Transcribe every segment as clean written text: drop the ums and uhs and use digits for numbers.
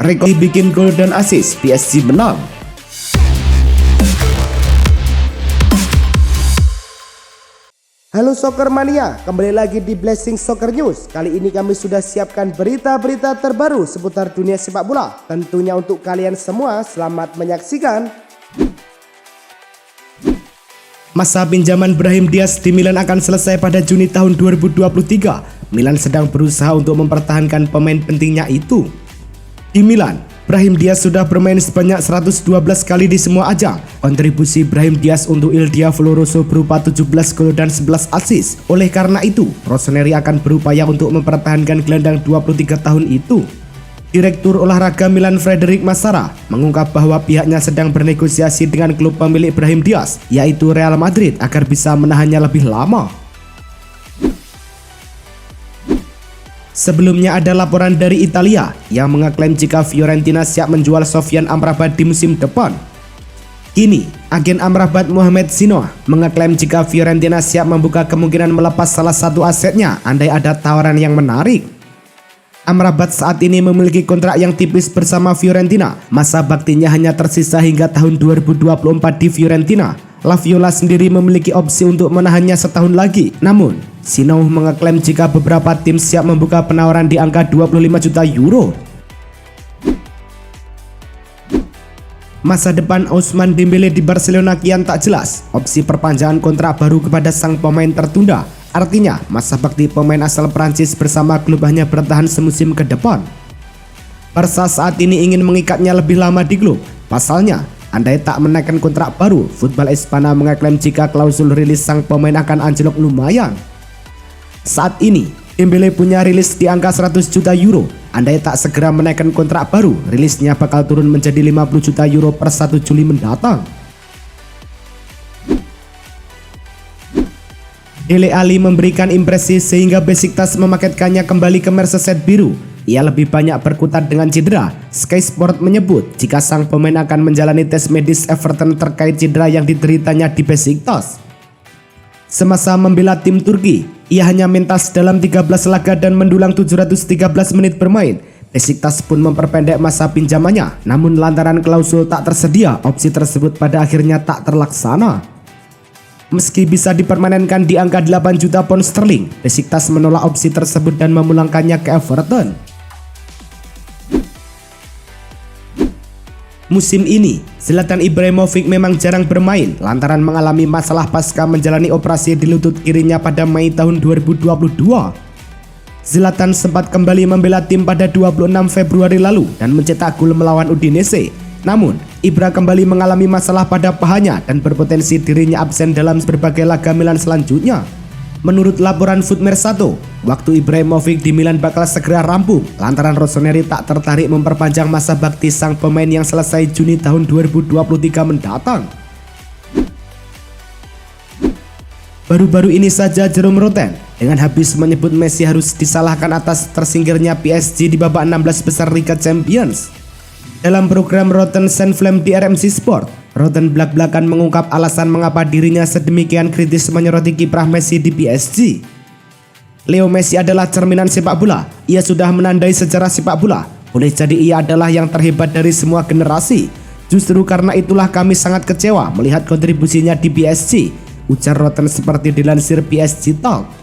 rekor bikin gol dan assist PSG menang. Halo Soccer Mania, kembali lagi di Blessing Soccer News. Kali ini kami sudah siapkan berita-berita terbaru seputar dunia sepak bola. Tentunya untuk kalian semua, selamat menyaksikan. Masa pinjaman Brahim Diaz di Milan akan selesai pada Juni tahun 2023. Milan sedang berusaha untuk mempertahankan pemain pentingnya itu. Di Milan, Brahim Diaz sudah bermain sebanyak 112 kali di semua ajang. Kontribusi Brahim Diaz untuk Il Diavolo Rosso berupa 17 gol dan 11 assist. Oleh karena itu, Rossoneri akan berupaya untuk mempertahankan gelandang 23 tahun itu. Direktur olahraga Milan Frederic Massara mengungkap bahwa pihaknya sedang bernegosiasi dengan klub pemilik Brahim Diaz, yaitu Real Madrid, agar bisa menahannya lebih lama. Sebelumnya ada laporan dari Italia yang mengeklaim jika Fiorentina siap menjual Sofyan Amrabat di musim depan. Kini, agen Amrabat Mohamed Sinoa mengeklaim jika Fiorentina siap membuka kemungkinan melepas salah satu asetnya andai ada tawaran yang menarik. Amrabat saat ini memiliki kontrak yang tipis bersama Fiorentina. Masa baktinya hanya tersisa hingga tahun 2024 di Fiorentina. La Viola sendiri memiliki opsi untuk menahannya setahun lagi. Namun, Sinoa mengeklaim jika beberapa tim siap membuka penawaran di angka 25 juta euro. Masa depan Ousmane Dembélé di Barcelona kian tak jelas. Opsi perpanjangan kontrak baru kepada sang pemain tertunda. Artinya, masa bakti pemain asal Prancis bersama klub hanya bertahan semusim ke depan. Barca saat ini ingin mengikatnya lebih lama di klub. Pasalnya, andai tak menaikkan kontrak baru, Football Espana mengeklaim jika klausul rilis sang pemain akan anjlok lumayan. Saat ini, Dembélé punya rilis di angka 100 juta euro. Andai tak segera menaikkan kontrak baru, rilisnya bakal turun menjadi 50 juta euro per 1 Juli mendatang. Dele Alli memberikan impresi sehingga Besiktas memaketkannya kembali ke Merseyside biru. Ia lebih banyak berkutat dengan cedera. Sky Sport menyebut jika sang pemain akan menjalani tes medis Everton terkait cedera yang dideritanya di Besiktas. Semasa membela tim Turki, ia hanya mentas dalam 13 laga dan mendulang 713 menit bermain. Besiktas pun memperpendek masa pinjamannya, namun lantaran klausul tak tersedia, opsi tersebut pada akhirnya tak terlaksana. Meski bisa dipermanenkan di angka 8 juta pound sterling, Besiktas menolak opsi tersebut dan memulangkannya ke Everton. Musim ini, Zlatan Ibrahimovic memang jarang bermain lantaran mengalami masalah pasca menjalani operasi di lutut kirinya pada Mei tahun 2022. Zlatan sempat kembali membela tim pada 26 Februari lalu dan mencetak gol melawan Udinese. Namun, Ibra kembali mengalami masalah pada pahanya dan berpotensi dirinya absen dalam berbagai laga Milan selanjutnya. Menurut laporan Footmer1, waktu Ibrahimovic di Milan bakal segera rampung lantaran Rossoneri tak tertarik memperpanjang masa bakti sang pemain yang selesai Juni tahun 2023 mendatang. Baru-baru ini saja Jerome Roten dengan habis menyebut Messi harus disalahkan atas tersingkirnya PSG di babak 16 besar Liga Champions. Dalam program Rotten Sand Flame di RMC Sport, Rotten belak-belakan mengungkap alasan mengapa dirinya sedemikian kritis menyoroti kiprah Messi di PSG. Leo Messi adalah cerminan sepak bola. Ia sudah menandai sejarah sepak bola. Boleh jadi ia adalah yang terhebat dari semua generasi. Justru karena itulah kami sangat kecewa melihat kontribusinya di PSG, ujar Rotten seperti dilansir PSG Talk.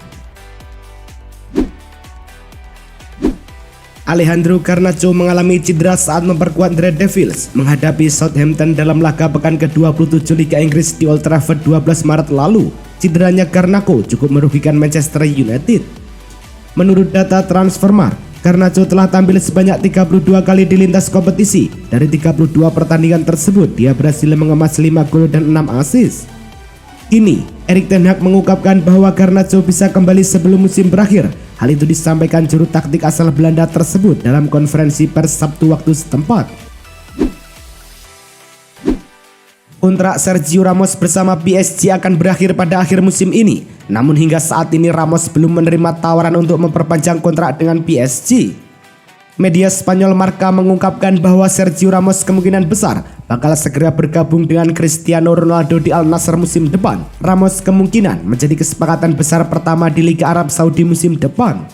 Alejandro Garnacho mengalami cedera saat memperkuat Red Devils menghadapi Southampton dalam laga pekan ke-27 Liga Inggris di Old Trafford 12 Maret lalu. Cederanya Garnacho cukup merugikan Manchester United. Menurut data Transfermarkt, Garnacho telah tampil sebanyak 32 kali di lintas kompetisi. Dari 32 pertandingan tersebut, dia berhasil mengemas 5 gol dan 6 assist. Kini, Erik ten Hag mengungkapkan bahwa Garnacho bisa kembali sebelum musim berakhir. Hal itu disampaikan juru taktik asal Belanda tersebut dalam konferensi pers Sabtu waktu setempat. Kontrak Sergio Ramos bersama PSG akan berakhir pada akhir musim ini. Namun hingga saat ini Ramos belum menerima tawaran untuk memperpanjang kontrak dengan PSG. Media Spanyol Marca mengungkapkan bahwa Sergio Ramos kemungkinan besar bakal segera bergabung dengan Cristiano Ronaldo di Al Nassr musim depan. Ramos kemungkinan menjadi kesepakatan besar pertama di Liga Arab Saudi musim depan.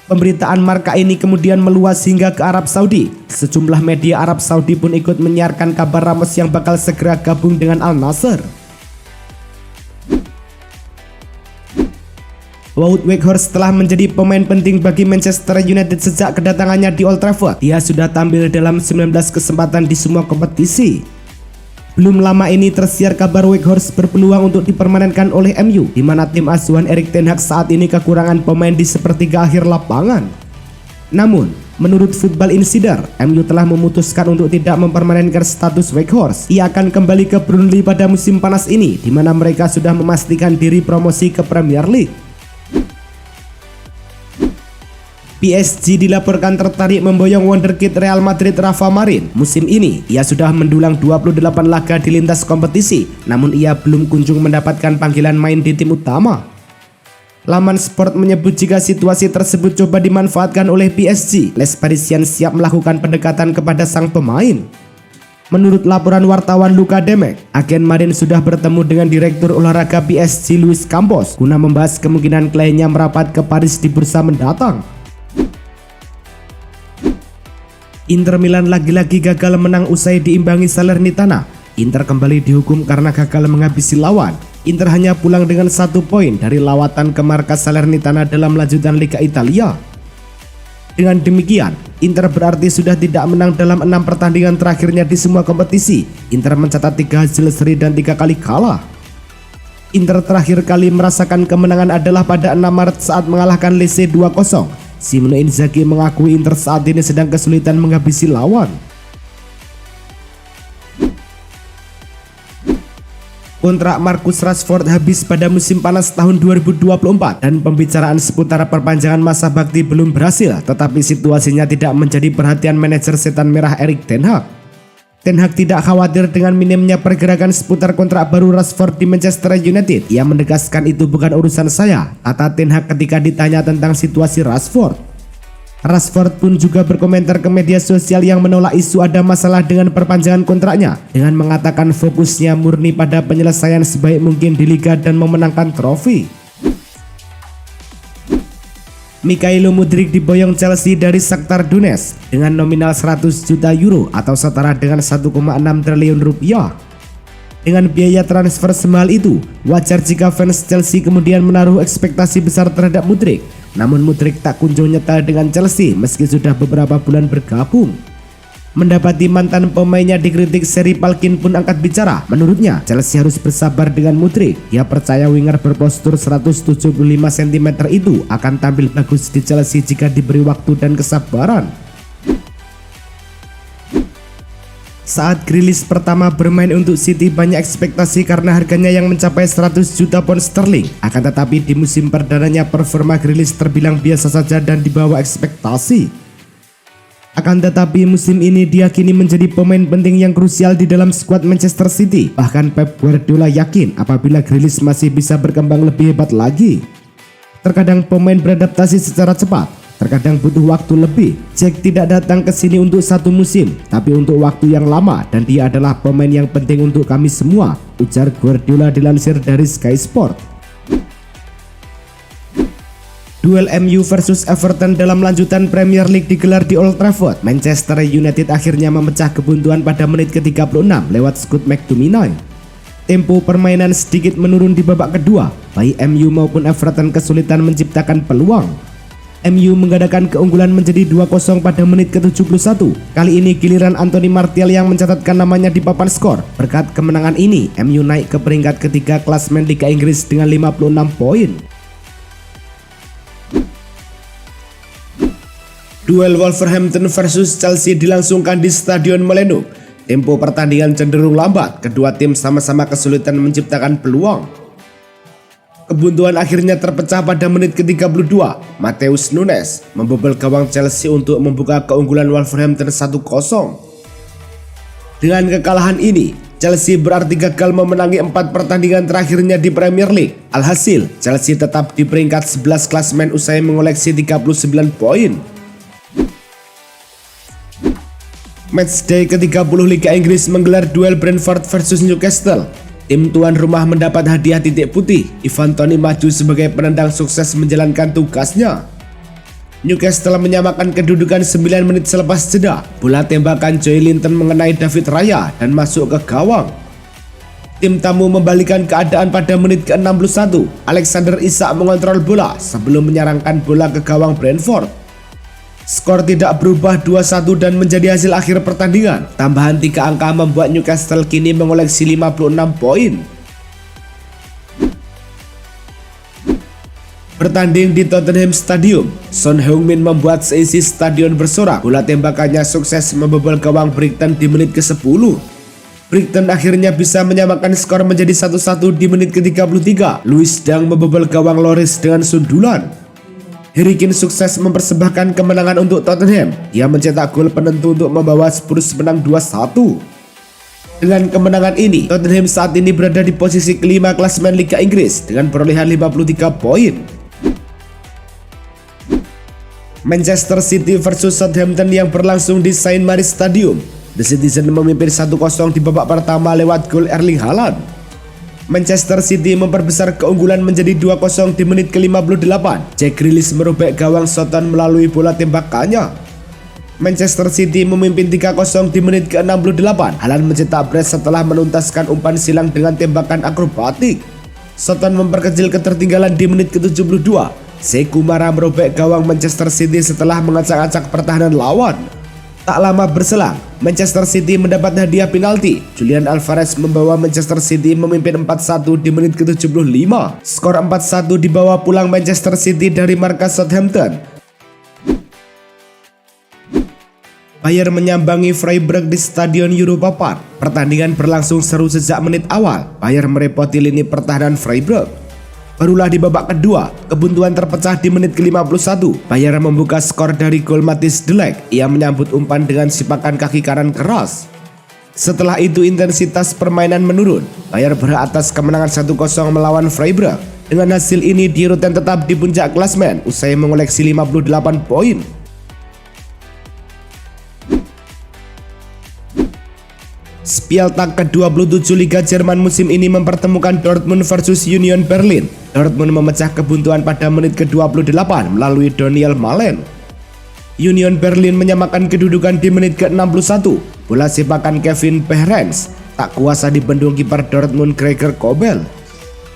Pemberitaan marka ini kemudian meluas hingga ke Arab Saudi. Sejumlah media Arab Saudi pun ikut menyiarkan kabar Ramos yang bakal segera gabung dengan Al Nassr. Wout Weghorst telah menjadi pemain penting bagi Manchester United sejak kedatangannya di Old Trafford. Dia sudah tampil dalam 19 kesempatan di semua kompetisi. Belum lama ini tersiar kabar Weghorst berpeluang untuk dipermanenkan oleh MU, di mana tim asuhan Erik ten Hag saat ini kekurangan pemain di sepertiga akhir lapangan. Namun, menurut Football Insider, MU telah memutuskan untuk tidak mempermanenkan status Weghorst. Ia akan kembali ke Burnley pada musim panas ini, di mana mereka sudah memastikan diri promosi ke Premier League. PSG dilaporkan tertarik memboyong wonderkid Real Madrid Rafa Marin. Musim ini, ia sudah mendulang 28 laga di lintas kompetisi, namun ia belum kunjung mendapatkan panggilan main di tim utama. Laman Sport menyebut jika situasi tersebut coba dimanfaatkan oleh PSG, Les Parisiens siap melakukan pendekatan kepada sang pemain. Menurut laporan wartawan Luka Demek, agen Marin sudah bertemu dengan Direktur Olahraga PSG Luis Campos guna membahas kemungkinan kliennya merapat ke Paris di bursa mendatang. Inter Milan lagi-lagi gagal menang usai diimbangi Salernitana. Inter kembali dihukum karena gagal menghabisi lawan. Inter hanya pulang dengan 1 poin dari lawatan ke markas Salernitana dalam lanjutan Liga Italia. Dengan demikian, Inter berarti sudah tidak menang dalam 6 pertandingan terakhirnya di semua kompetisi. Inter mencatat 3 hasil seri dan 3 kali kalah. Inter terakhir kali merasakan kemenangan adalah pada 6 Maret saat mengalahkan Lecce 2-0. Simone Inzaghi mengakui Inter saat ini sedang kesulitan menghabisi lawan. Kontrak Marcus Rashford habis pada musim panas tahun 2024 dan pembicaraan seputar perpanjangan masa bakti belum berhasil, tetapi situasinya tidak menjadi perhatian manajer setan merah Erik ten Hag. Ten Hag tidak khawatir dengan minimnya pergerakan seputar kontrak baru Rashford di Manchester United. Ia menegaskan itu bukan urusan saya, kata Ten Hag ketika ditanya tentang situasi Rashford. Rashford pun juga berkomentar ke media sosial yang menolak isu ada masalah dengan perpanjangan kontraknya, dengan mengatakan fokusnya murni pada penyelesaian sebaik mungkin di liga dan memenangkan trofi. Mikhailo Mudryk diboyong Chelsea dari Shakhtar Donetsk dengan nominal 100 juta euro atau setara dengan 1,6 triliun rupiah. Dengan biaya transfer semahal itu, wajar jika fans Chelsea kemudian menaruh ekspektasi besar terhadap Mudryk. Namun Mudryk tak kunjung nyetel dengan Chelsea meski sudah beberapa bulan bergabung. Mendapati mantan pemainnya dikritik, Seri Palkin pun angkat bicara. Menurutnya, Chelsea harus bersabar dengan Mudryk. Dia percaya winger berpostur 175 cm itu akan tampil bagus di Chelsea jika diberi waktu dan kesabaran. Saat Grealish pertama bermain untuk City, banyak ekspektasi karena harganya yang mencapai 100 juta pound sterling. Akan tetapi di musim perdananya performa Grealish terbilang biasa saja dan di bawah ekspektasi. Akan tetapi musim ini dia kini menjadi pemain penting yang krusial di dalam skuad Manchester City. Bahkan Pep Guardiola yakin apabila Grealish masih bisa berkembang lebih hebat lagi. Terkadang pemain beradaptasi secara cepat, terkadang butuh waktu lebih. Jack tidak datang ke sini untuk 1 musim, tapi untuk waktu yang lama, dan dia adalah pemain yang penting untuk kami semua, ujar Guardiola dilansir dari Sky Sport. Duel MU versus Everton dalam lanjutan Premier League digelar di Old Trafford. Manchester United akhirnya memecah kebuntuan pada menit ke-36 lewat Scott McTominay. Tempo permainan sedikit menurun di babak kedua. Baik MU maupun Everton kesulitan menciptakan peluang. MU menggadaikan keunggulan menjadi 2-0 pada menit ke-71. Kali ini giliran Anthony Martial yang mencatatkan namanya di papan skor. Berkat kemenangan ini, MU naik ke peringkat ketiga klasemen Liga Inggris dengan 56 poin. Duel Wolverhampton versus Chelsea dilangsungkan di Stadion Molineux. Tempo pertandingan cenderung lambat, kedua tim sama-sama kesulitan menciptakan peluang. Kebuntuan akhirnya terpecah pada menit ke-32. Matheus Nunes membobol gawang Chelsea untuk membuka keunggulan Wolverhampton 1-0. Dengan kekalahan ini, Chelsea berarti gagal memenangi 4 pertandingan terakhirnya di Premier League. Alhasil, Chelsea tetap di peringkat 11 klasemen usai mengoleksi 39 poin. Matchday ke-30 Liga Inggris menggelar duel Brentford versus Newcastle. Tim tuan rumah mendapat hadiah titik putih. Ivan Toney maju sebagai penendang sukses menjalankan tugasnya. Newcastle menyamakan kedudukan 9 menit selepas jeda. Bola tembakan Joe Linton mengenai David Raya dan masuk ke gawang. Tim tamu membalikan keadaan pada menit ke-61. Alexander Isak mengontrol bola sebelum menyerangkan bola ke gawang Brentford. Skor tidak berubah 2-1 dan menjadi hasil akhir pertandingan. Tambahan 3 angka membuat Newcastle kini mengoleksi 56 poin. Bertanding di Tottenham Stadium, Son Heung-min membuat seisi stadion bersorak. Bola tembakannya sukses membobol gawang Brighton di menit ke-10. Brighton akhirnya bisa menyamakan skor menjadi 1-1 di menit ke-33. Lewis Dunk membobol gawang Lloris dengan sundulan. Harry Kane sukses mempersembahkan kemenangan untuk Tottenham. Dia mencetak gol penentu untuk membawa Spurs menang 2-1. Dengan kemenangan ini, Tottenham saat ini berada di posisi kelima klasemen Liga Inggris dengan perolehan 53 poin. Manchester City versus Southampton yang berlangsung di St. Mary's Stadium. The Citizen memimpin 1-0 di babak pertama lewat gol Erling Haaland. Manchester City memperbesar keunggulan menjadi 2-0 di menit ke-58. Jack Grealish merobek gawang Southampton melalui bola tembakannya. Manchester City memimpin 3-0 di menit ke-68. Haaland mencetak brace setelah menuntaskan umpan silang dengan tembakan akrobatik. Southampton memperkecil ketertinggalan di menit ke-72. Sekou Mara merobek gawang Manchester City setelah mengacak-acak pertahanan lawan. Tak lama berselang, Manchester City mendapat hadiah penalti. Julian Alvarez membawa Manchester City memimpin 4-1 di menit ke-75. Skor 4-1 dibawa pulang Manchester City dari markas Southampton. Bayern menyambangi Freiburg di Stadion Europa Park. Pertandingan berlangsung seru sejak menit awal. Bayern merepoti lini pertahanan Freiburg. Barulah di babak kedua, kebuntuan terpecah di menit ke-51. Bayern membuka skor dari gol Matthijs de Ligt. Ia menyambut umpan dengan sipakan kaki kanan keras. Setelah itu intensitas permainan menurun. Bayern berhak atas kemenangan 1-0 melawan Freiburg. Dengan hasil ini di urutan tetap di puncak klasemen usai mengoleksi 58 poin. Spieltag ke-27 Liga Jerman musim ini mempertemukan Dortmund versus Union Berlin. Dortmund memecah kebuntuan pada menit ke-28 melalui Daniel Malen. Union Berlin menyamakan kedudukan di menit ke-61. Bola sepakan Kevin Behrens tak kuasa dibendung kiper Dortmund Gregor Kobel.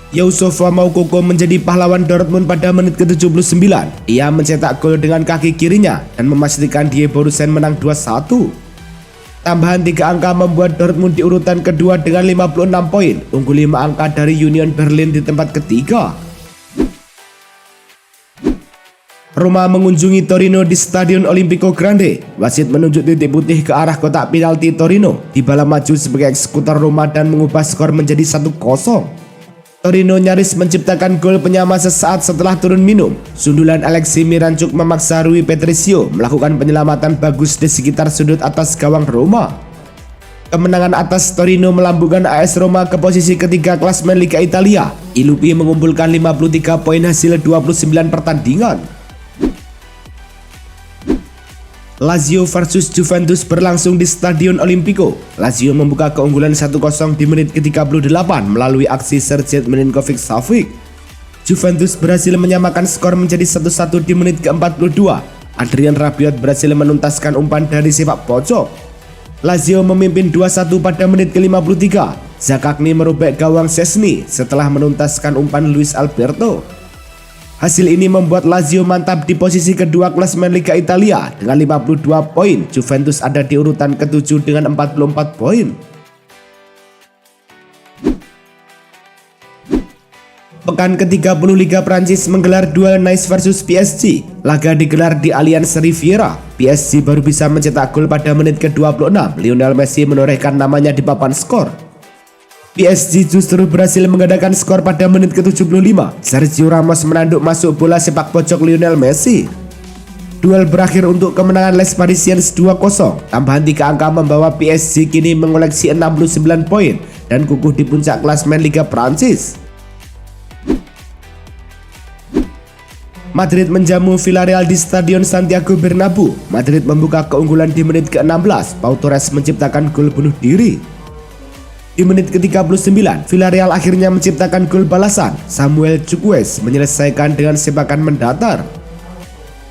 Youssoufa Moukoko menjadi pahlawan Dortmund pada menit ke-79. Ia mencetak gol dengan kaki kirinya dan memastikan Die Borussen menang 2-1. Tambahan 3 angka membuat Dortmund di urutan kedua dengan 56 poin, unggul 5 angka dari Union Berlin di tempat ketiga. Roma mengunjungi Torino di Stadion Olimpico Grande. Wasit menunjuk titik putih ke arah kotak penalti Torino. Dybala maju sebagai eksekutor Roma dan mengubah skor menjadi 1-0. Torino nyaris menciptakan gol penyama sesaat setelah turun minum. Sundulan Alexis Miranchuk memaksa Rui Patricio melakukan penyelamatan bagus di sekitar sudut atas gawang Roma. Kemenangan atas Torino melambungkan AS Roma ke posisi ketiga klasemen Liga Italia. I Lupi mengumpulkan 53 poin hasil 29 pertandingan. Lazio versus Juventus berlangsung di Stadion Olimpico. Lazio membuka keunggulan 1-0 di menit ke-38 melalui aksi Sergej Milinkovic-Savic. Juventus berhasil menyamakan skor menjadi 1-1 di menit ke-42. Adrian Rabiot berhasil menuntaskan umpan dari sepak pojok. Lazio memimpin 2-1 pada menit ke-53. Zakagni merobek gawang Szczesny setelah menuntaskan umpan Luis Alberto. Hasil ini membuat Lazio mantap di posisi kedua klasemen Liga Italia dengan 52 poin. Juventus ada di urutan ke-7 dengan 44 poin. Pekan ke-30 Liga Prancis menggelar duel Nice versus PSG. Laga digelar di Allianz Riviera. PSG baru bisa mencetak gol pada menit ke-26. Lionel Messi menorehkan namanya di papan skor. PSG justru berhasil mengadakan skor pada menit ke-75. Sergio Ramos menanduk masuk bola sepak pojok Lionel Messi. Duel berakhir untuk kemenangan Les Parisiens 2-0. Tambahan 3 angka membawa PSG kini mengoleksi 69 poin dan kukuh di puncak klasemen Liga Prancis. Madrid menjamu Villarreal di Stadion Santiago Bernabeu. Madrid membuka keunggulan di menit ke-16. Pau Torres menciptakan gol bunuh diri. Di menit ke-39, Villarreal akhirnya menciptakan gol balasan. Samuel Chukwueze menyelesaikan dengan sepakan mendatar.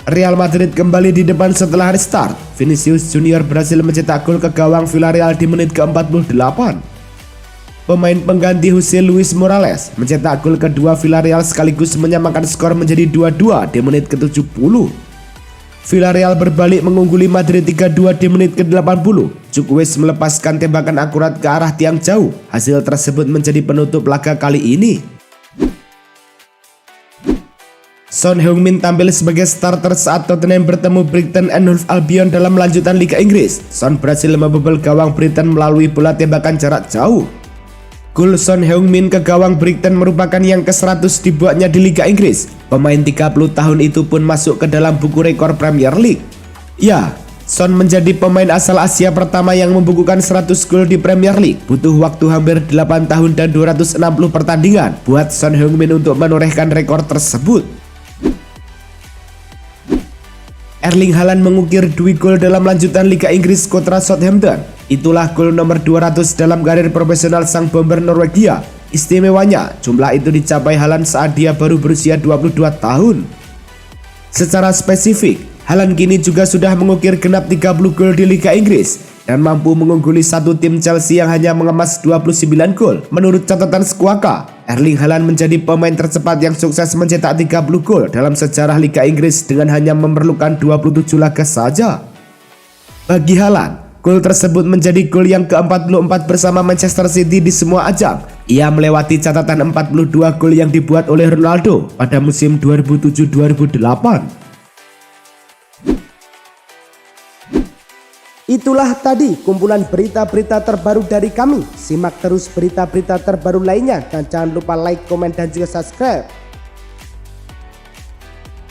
Real Madrid kembali di depan setelah restart. Vinicius Junior berhasil mencetak gol ke gawang Villarreal di menit ke-48. Pemain pengganti Jose Luis Morales mencetak gol kedua Villarreal sekaligus menyamakan skor menjadi 2-2 di menit ke-70. Villarreal berbalik mengungguli Madrid 3-2 di menit ke-80. Chukwueze melepaskan tembakan akurat ke arah tiang jauh. Hasil tersebut menjadi penutup laga kali ini. Son Heung-min tampil sebagai starter saat Tottenham bertemu Brighton and Hove Albion dalam lanjutan Liga Inggris. Son berhasil membobol gawang Brighton melalui bola tembakan jarak jauh. Gol Son Heung-min ke gawang Brighton merupakan yang ke-100 dibuatnya di Liga Inggris. Pemain 30 tahun itu pun masuk ke dalam buku rekor Premier League. Ya, Son menjadi pemain asal Asia pertama yang membukukan 100 gol di Premier League. Butuh waktu hampir 8 tahun dan 260 pertandingan buat Son Heung-min untuk menorehkan rekor tersebut. Erling Haaland mengukir 2 gol dalam lanjutan Liga Inggris kontra Southampton. Itulah gol nomor 200 dalam karir profesional sang bomber Norwegia. Istimewanya, jumlah itu dicapai Haaland saat dia baru berusia 22 tahun. Secara spesifik, Haaland kini juga sudah mengukir genap 30 gol di Liga Inggris dan mampu mengungguli satu tim Chelsea yang hanya mengemas 29 gol. Menurut catatan Squawka, Erling Haaland menjadi pemain tercepat yang sukses mencetak 30 gol dalam sejarah Liga Inggris dengan hanya memerlukan 27 laga saja. Bagi Haaland, gol tersebut menjadi gol yang ke-44 bersama Manchester City di semua ajang. Ia melewati catatan 42 gol yang dibuat oleh Ronaldo pada musim 2007-2008. Itulah tadi kumpulan berita-berita terbaru dari kami. Simak terus berita-berita terbaru lainnya dan jangan lupa like, komen, dan juga subscribe.